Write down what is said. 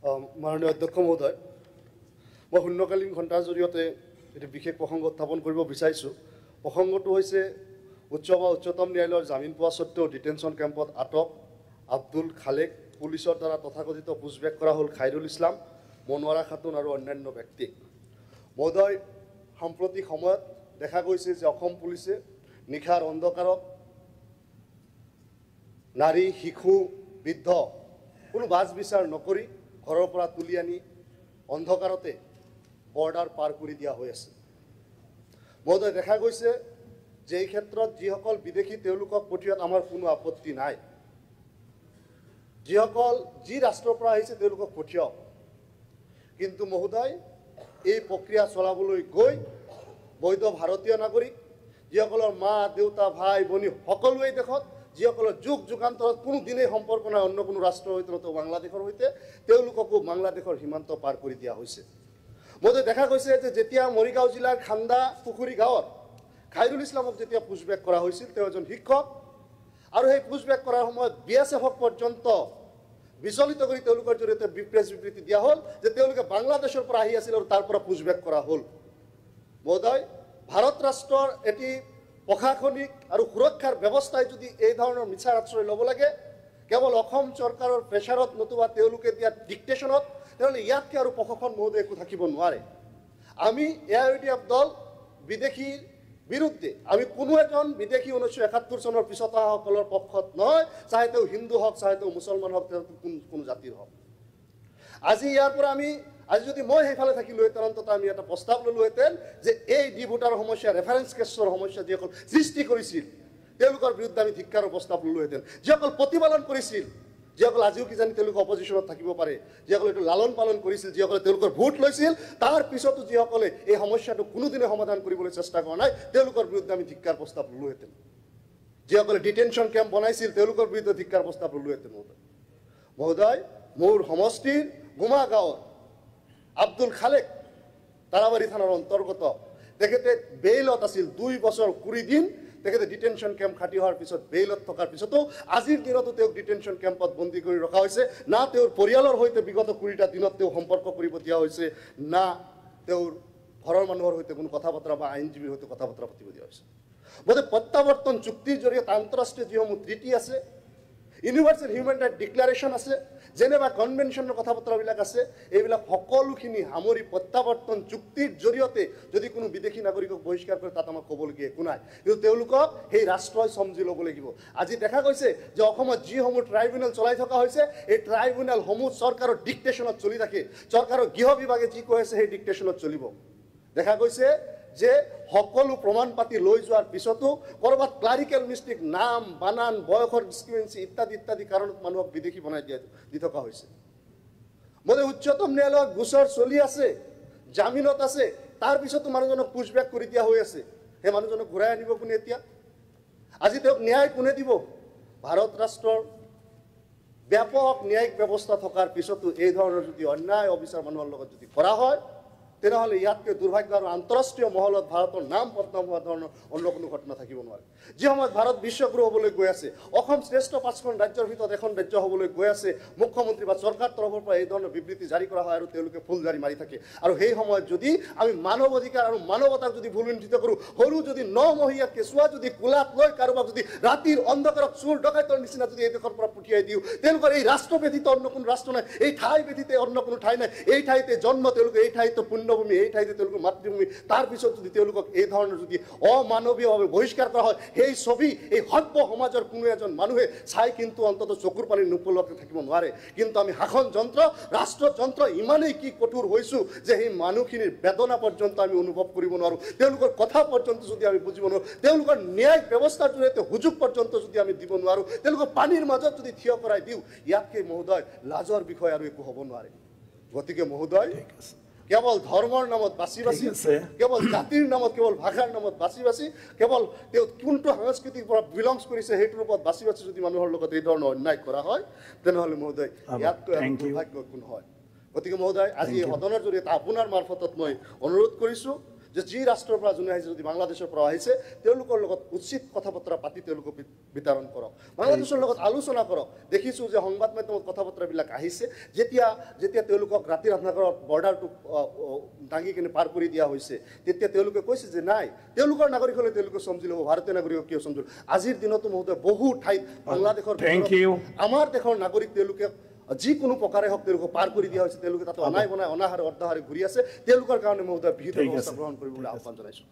মাননীয় অধ্যক্ষ মহোদয়, মই শূন্যকালীন ঘণ্টাৰ জৰিয়তে এটি বিশেষ প্ৰসংগ উত্থাপন কৰিব বিচাৰিছোঁ। প্ৰসংগটো হৈছে উচ্চতম ন্যায়ালয়ৰ জামিন পোৱা স্বত্বেও ডিটেনশ্যন কেম্পত আটক আব্দুল খালেক, পুলিচৰ দ্বাৰা তথাকথিত পুছবেক কৰা হ'ল খাইৰুল ইছলাম, মনোৱাৰা খাতুন আৰু অন্যান্য ব্যক্তি। মহোদয়, সাম্প্ৰতিক সময়ত দেখা গৈছে যে অসম পুলিচে নিশাৰ অন্ধকাৰত নাৰী, শিশু, বৃদ্ধ কোনো বাছ বিচাৰ নকৰি ঘৰৰ পৰা তুলি আনি অন্ধকাৰতে বৰ্ডাৰ পাৰ কৰি দিয়া হৈ আছে। মহোদয়, দেখা গৈছে যে এই ক্ষেত্ৰত যিসকল বিদেশী তেওঁলোকক পঠিওৱাত আমাৰ কোনো আপত্তি নাই। যিসকল যি ৰাষ্ট্ৰৰ পৰা আহিছে তেওঁলোকক পঠিয়াওক। কিন্তু মহোদয়, এই প্ৰক্ৰিয়া চলাবলৈ গৈ বৈধ ভাৰতীয় নাগৰিক, যিসকলৰ মা, দেউতা, ভাই, ভনী সকলোৱে দেশত, যিসকলৰ যুগ যুগান্তৰত কোনো দিনেই সম্পৰ্ক নাই অন্য কোনো ৰাষ্ট্ৰৰ সৈতে নতুবা বাংলাদেশৰ সৈতে, তেওঁলোককো বাংলাদেশৰ সীমান্ত পাৰ কৰি দিয়া হৈছে। মহোদয়, দেখা গৈছে যে যেতিয়া মৰিগাঁও জিলাৰ খান্দা পুখুৰী গাঁৱত খাইৰুল ইছলামক যেতিয়া পুছবেক কৰা হৈছিল, তেওঁ এজন শিক্ষক, আৰু সেই পুছবেক কৰাৰ সময়ত BSF পৰ্যন্ত বিচলিত কৰি তেওঁলোকৰ জৰিয়তে প্ৰেছ বিবৃতি দিয়া হ'ল যে তেওঁলোকে বাংলাদেশৰ পৰা আহি আছিল আৰু তাৰ পৰা পুছবেক কৰা হ'ল। মহোদয়, ভাৰত ৰাষ্ট্ৰৰ এটি প্ৰশাসনিক আৰু সুৰক্ষাৰ ব্যৱস্থাই যদি এই ধৰণৰ মিছাৰ আশ্ৰয় ল'ব লাগে কেৱল অসম চৰকাৰৰ প্ৰেছাৰত নতুবা তেওঁলোকে দিয়া ডিক্টেশ্যনত, তেনেহ'লে ইয়াতকৈ আৰু প্ৰশাসন মহোদয় একো থাকিব নোৱাৰে। আমি AIODF দল বিদেশীৰ বিৰুদ্ধে, আমি কোনো এজন বিদেশী 1971 চনৰ পিছত অহাসকলৰ পক্ষত নহয়, চাহে তেওঁ হিন্দু হওক, চাহে তেওঁ মুছলমান হওক, তেওঁ কোনো জাতিৰ হওক। আজি ইয়াৰ পৰা আজি যদি মই সেইফালে থাকিলোহেঁতেন, অন্ততঃ আমি এটা প্ৰস্তাৱ ল'লোহেঁতেন যে এই ভোটাৰ সমস্যা, ৰেফাৰেঞ্চ কেছৰ সমস্যা যিসকল সৃষ্টি কৰিছিল তেওঁলোকৰ বিৰুদ্ধে আমি ধিক্কাৰৰ প্ৰস্তাৱ ল'লোহেঁতেন। যিসকল প্ৰতিপালন কৰিছিল, যিসকল আজিও কিজানি তেওঁলোক অপজিশ্যনত থাকিব পাৰে, যিসকলে এইটো লালন পালন কৰিছিল, যিসকলে তেওঁলোকৰ ভোট লৈছিল, তাৰ পিছতো যিসকলে এই সমস্যাটো কোনোদিনে সমাধান কৰিবলৈ চেষ্টা কৰা নাই, তেওঁলোকৰ বিৰুদ্ধে আমি ধিক্কাৰ প্ৰস্তাৱ ল'লোহেঁতেন। যিসকলে ডিটেনশ্যন কেম্প বনাইছিল তেওঁলোকৰ বিৰুদ্ধে ধিক্কাৰ প্ৰস্তাৱ ল'লোহেঁতেন। মহোদয়, মোৰ সমষ্টিৰ গুমা গাঁৱৰ আব্দুল খালেক তাৰাবাৰী থানাৰ অন্তৰ্গত, তেখেতে বেইলত আছিল 2 বছৰ 20 দিন। তেখেতে ডিটেনশ্যন কেম্প খাটি হোৱাৰ পিছত বেইলত থকাৰ পিছতো আজিৰ দিনতো তেওঁক ডিটেনশ্যন কেম্পত বন্দী কৰি ৰখা হৈছে। না তেওঁৰ পৰিয়ালৰ সৈতে বিগত 20টা দিনত তেওঁ সম্পৰ্ক কৰিব দিয়া হৈছে, না তেওঁৰ ঘৰৰ মানুহৰ সৈতে কোনো কথা বতৰা বা আইনজীৱীৰ সৈতে কথা বতৰা পাতিব দিয়া হৈছে। বোধে প্ৰত্যাৱৰ্তন চুক্তিৰ জৰিয়তে আন্তঃৰাষ্ট্ৰীয় যিসমূহ ট্ৰিটি আছে, ইউনিভাৰ্চেল হিউমেন ৰাইট ডিক্লাৰেশ্যন আছে, জেনেভা কনভেনশ্যনৰ কথা বতৰাবিলাক আছে, এইবিলাক সকলোখিনি সামৰি প্ৰত্যাৱৰ্তন চুক্তিৰ জৰিয়তে যদি কোনো বিদেশী নাগৰিকক বহিষ্কাৰ কৰে তাত আমাক ক'বলগীয়া একো নাই। কিন্তু তেওঁলোকক সেই ৰাষ্ট্ৰই চমজি ল'ব লাগিব। আজি দেখা গৈছে যে অসমত যিসমূহ ট্ৰাইব্যুনেল চলাই থকা হৈছে, এই ট্ৰাইব্যুনেলসমূহ চৰকাৰৰ ডিক্টেশ্যনত চলি থাকে। চৰকাৰৰ গৃহ বিভাগে যি কৈ আছে সেই ডিক্টেশ্যনত চলিব। দেখা গৈছে যে সকলো প্ৰমাণ পাতি লৈ যোৱাৰ পিছতো ক'ৰবাত ক্লাৰিকেল মিষ্টেক, নাম, বানান, বয়সৰ ডিছক্ৰিপেঞ্চি ইত্যাদি ইত্যাদি কাৰণত মানুহক বিদেশী বনাই দি থকা হৈছে। মানে উচ্চতম ন্যায়ালয়ৰ গোচৰ চলি আছে, জামিনত আছে, তাৰ পিছতো মানুহজনক পুছবেক কৰি দিয়া হৈ আছে। সেই মানুহজনক ঘূৰাই আনিব কোনে এতিয়া? আজি তেওঁক ন্যায় কোনে দিব? ভাৰত ৰাষ্ট্ৰৰ ব্যাপক ন্যায়িক ব্যৱস্থা থকাৰ পিছতো এই ধৰণৰ যদি অন্যায় অবিচাৰ মানুহৰ লগত যদি কৰা হয়, তেনেহ'লে ইয়াতকৈ দুৰ্ভাগ্য আৰু আন্তঃৰাষ্ট্ৰীয় মহলত ভাৰতৰ নাম বদনাম হোৱা ধৰণৰ অন্য কোনো ঘটনা থাকিব নোৱাৰে। যি সময়ত ভাৰত বিশ্বগুৰু হ'বলৈ গৈ আছে, অসম শ্ৰেষ্ঠ 5খন ৰাজ্যৰ ভিতৰত এখন ৰাজ্য হ'বলৈ গৈ আছে, মুখ্যমন্ত্ৰী বা চৰকাৰ তৰফৰ পৰা এই ধৰণৰ বিবৃতি জাৰি কৰা হয় আৰু তেওঁলোকে ফুলজাৰি মাৰি থাকে। আৰু সেই সময়ত যদি আমি মানৱ অধিকাৰ আৰু মানৱতাক যদি ভুলুণ্ঠিত কৰোঁ, সৰু যদি 9 মহীয়া কেঁচুৱা যদি কোলাত লৈ কাৰোবাক যদি ৰাতিৰ অন্ধকাৰত চোৰ ডকাইতৰ নিচিনা যদি এই দেশৰ পৰা পঠিয়াই দিওঁ, তেওঁলোকৰ এই ৰাষ্ট্ৰ ব্যতীত অন্য কোনো ৰাষ্ট্ৰ নাই, এই ঠাই ব্যতীত অন্য কোনো ঠাই নাই, এই ঠাইতে জন্ম, তেওঁলোকে এই ঠাইতে পুণ্যভূমি, এই ঠাইতে তেওঁলোকৰ মাতৃভূমি, তাৰ পিছত যদি তেওঁলোকক এই ধৰণৰ যদি অমানৱীয়ভাৱে বহিষ্কাৰ কৰা হয়, সেই ছবি এই সভ্য সমাজৰ কোনো এজন মানুহে চাই কিন্তু অন্ততঃ চকুৰ পানী নোপোৱাকৈ থাকিব নোৱাৰে। কিন্তু আমি শাসন যন্ত্ৰ, ৰাষ্ট্ৰযন্ত্ৰ ইমানেই কি কঠোৰ হৈছোঁ যে সেই মানুহখিনিৰ বেদনা পৰ্যন্ত আমি অনুভৱ কৰিব নোৱাৰোঁ, তেওঁলোকৰ কথা পৰ্যন্ত যদি আমি বুজিব নোৱাৰোঁ, তেওঁলোকৰ ন্যায়িক ব্যৱস্থাৰ জৰিয়তে সুযোগ পৰ্যন্ত যদি আমি দিব নোৱাৰোঁ, তেওঁলোকক পানীৰ মাজত যদি থিয় কৰাই দিওঁ, ইয়াতকৈ মহোদয় লাজৰ বিষয় আৰু একো হ'ব নোৱাৰে। গতিকে মহোদয়, কেৱল ধৰ্মৰ নামত বাছি বাছি, কেৱল জাতিৰ নামত, কেৱল ভাষাৰ নামত বাছি বাছি, কেৱল তেওঁ কোনটো সাংস্কৃতিক পৰা বিলংছ কৰিছে সেইটোৰ ওপৰত বাছি বাছি যদি মানুহৰ লগত এই ধৰণৰ অন্যায় কৰা হয়, তেনেহ'লে মহোদয় ইয়াতকৈ দুৰ্ভাগ্য একো নহয়। গতিকে মহোদয়, আজি এই সদনৰ জৰিয়তে আপোনাৰ মাৰফতত মই অনুৰোধ কৰিছোঁ যে যি ৰাষ্ট্ৰৰ পৰা যোনে আহিছে যদি বাংলাদেশৰ পৰা আহিছে তেওঁলোকৰ লগত উচিত কথা বতৰা পাতি তেওঁলোকক বিতৰণ কৰক বাংলাদেশৰ লগত আলোচনা কৰক দেখিছোঁ যে সংবাদ মাধ্যমত কথা বতৰাবিলাক আহিছে যেতিয়া তেওঁলোকক ৰাতিৰ আন্ধাৰত বৰ্ডাৰটো দাঙি কিনে পাৰ কৰি দিয়া হৈছে তেতিয়া তেওঁলোকে কৈছে যে নাই তেওঁলোকৰ নাগৰিক হ'লে তেওঁলোকে সমজি ল'ব ভাৰতীয় নাগৰিকক কিয় সমজিল আজিৰ দিনতো মহোদয় বহু ঠাইত বাংলাদেশৰ আমাৰ দেশৰ নাগৰিক তেওঁলোকে যিকোনো প্ৰকাৰে হওক তেওঁলোকক পাৰ কৰি দিয়া হৈছে তেওঁলোকে তাতে অনাই বনাই অনাহাৰে অৰ্ধাহাৰে ঘূৰি আছে তেওঁলোকৰ কাৰণে মহোদয় বিহিত ব্যৱস্থা গ্ৰহণ কৰিবলৈ আহ্বান জনাইছোঁ